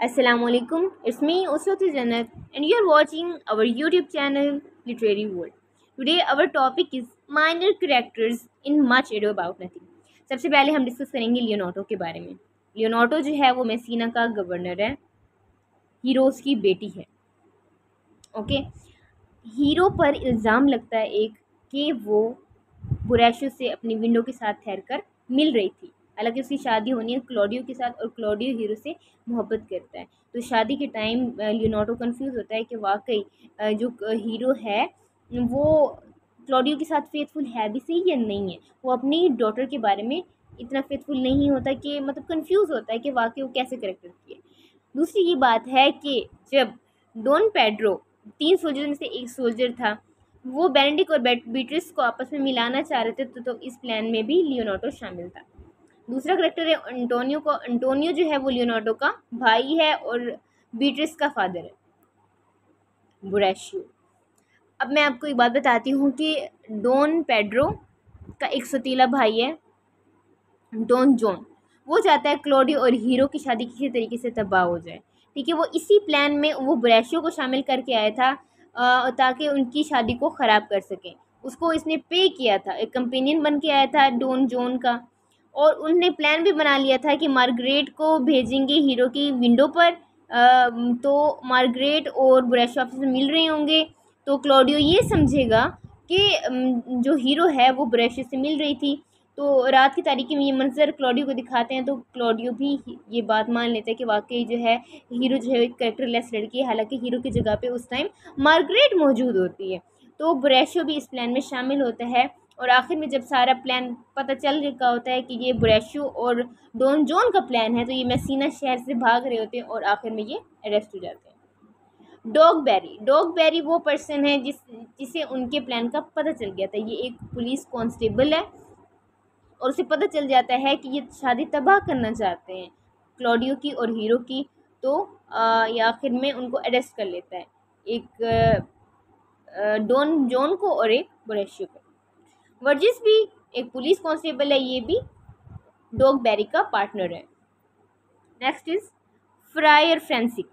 Assalamualaikum. It's me, Uswati Jannat, and you're watching our YouTube channel, Literary World. Today, our topic is minor characters in Much Ado About Nothing. सबसे पहले हम discuss करेंगे Leonardo के बारे में। Leonardo जो है वो मेसिना का गवर्नर है, हीरोज की बेटी है। ओके, हीरो पर इल्ज़ाम लगता है एक कि वो बुरैशो से अपनी विंडो के साथ ठहरकर मिल रही थी। हालांकि उसकी शादी होनी है क्लॉडियो के साथ और क्लॉडियो हीरो से मोहब्बत करता है। तो शादी के टाइम लियोनार्डो कंफ्यूज होता है कि वाकई जो हीरो है वो क्लॉडियो के साथ फेथफुल है भी सही या नहीं है। वो अपनी डॉटर के बारे में इतना फेथफुल नहीं होता कि मतलब कंफ्यूज होता है कि वाकई वो कैसे करेक्टर की है। दूसरी ये बात है कि जब डॉन पेड्रो 3 सोल्जर में से एक सोल्जर था, वो बेनेडिक्ट और बीट्रिस को आपस में मिलाना चाह रहे थे, तो इस प्लान में भी लियोनार्डो शामिल था। दूसरा करेक्टर है एंटोनियो को। एंटोनियो जो है वो लियोनार्डो का भाई है और बीट्रिस का फादर है, बुरैशियो। अब मैं आपको एक बात बताती हूँ कि डॉन पेड्रो का एक सतीला भाई है, डॉन जॉन। वो चाहता है क्लॉडियो और हीरो की शादी किसी तरीके से तबाह हो जाए। ठीक है, वो इसी प्लान में वो बुरैशियो को शामिल करके आया था ताकि उनकी शादी को ख़राब कर सकें। उसको इसने पे किया था, एक कंपेनियन बन के आया था डॉन जॉन का। और उनने प्लान भी बना लिया था कि मार्गरेट को भेजेंगे हीरो की विंडो पर। तो मार्गरेट और बुरैशियो आपस में मिल रहे होंगे, तो क्लॉडियो ये समझेगा कि जो हीरो है वो बुरैशियो से मिल रही थी। तो रात की तारीकी में ये मंजर क्लॉडियो को दिखाते हैं, तो क्लॉडियो भी ये बात मान लेता है कि वाकई जो है हीरो जो है एक करेक्टरलेस लड़की है। हालांकि हीरो की जगह पे उस टाइम मार्गरेट मौजूद होती है। तो बुरैशियो भी इस प्लान में शामिल होता है और आखिर में जब सारा प्लान पता चल चुका होता है कि ये बुरैशियो और डॉन जॉन का प्लान है, तो ये मेसिना शहर से भाग रहे होते हैं और आखिर में ये अरेस्ट हो जाते हैं। डॉग बेरी वो पर्सन है जिसे उनके प्लान का पता चल गया था। ये एक पुलिस कांस्टेबल है और उसे पता चल जाता है कि ये शादी तबाह करना चाहते हैं क्लॉडियो की और हीरो की। तो ये आखिर में उनको अरेस्ट कर लेता है, एक डॉन जॉन को और एक बुरैशियो को। वर्जिस भी एक पुलिस कांस्टेबल है, ये भी डॉग बेरी का पार्टनर है। Next is fryer forensic.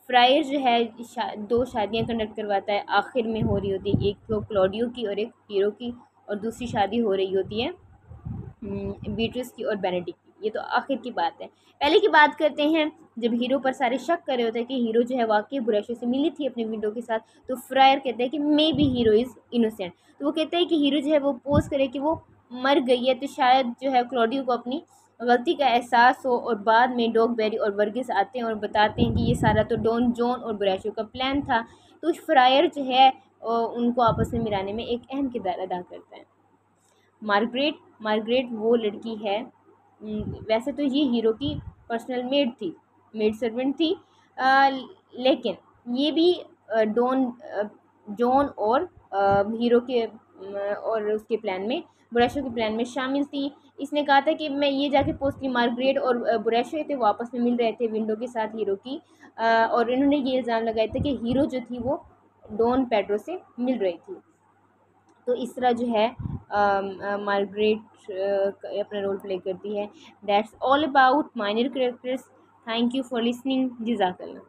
Fryer जो है दो शादियां कंडक्ट करवाता है, आखिर में हो रही होती है एक तो क्लॉडियो की और एक हीरो की, और दूसरी शादी हो रही होती है बीट्रिस की और बेनेडिक्ट की। ये तो आखिर की बात है। पहले की बात करते हैं, जब हीरो पर सारे शक कर रहे होते हैं कि हीरो जो है वाकई बुरैशियो से मिली थी अपने विंडो के साथ, तो फ्रायर कहते हैं कि may be hero is innocent. तो वो कहते हैं कि हीरो जो है वो पोज करे कि वो मर गई है, तो शायद जो है क्लॉडियो को अपनी गलती का एहसास हो। और बाद में डॉग बेरी और वर्गिस आते हैं और बताते हैं कि ये सारा तो डॉन जॉन और बुरैशियो का प्लान था। तो फ्रायर जो है उनको आपस में मिलाने में एक अहम किरदार अदा करता है। मार्गरेट वो लड़की है, वैसे तो ये हीरो की पर्सनल मेड सर्वेंट थी, लेकिन ये भी डॉन जॉन और हीरो के और उसके प्लान में, बुरैशियो के प्लान में शामिल थी। इसने कहा था कि मैं ये जाके पोस्ट की मार्गरेट और बुरैशियो थे वो आपस में मिल रहे थे विंडो के साथ हीरो की, और इन्होंने ये इल्ज़ाम लगाया था कि हीरो जो थी वो डॉन पेड्रो से मिल रही थी। तो इस तरह जो है मार्गरेट अपना रोल प्ले करती है। That's all about minor characters. Thank you for listening. जज़ाकल्लाह।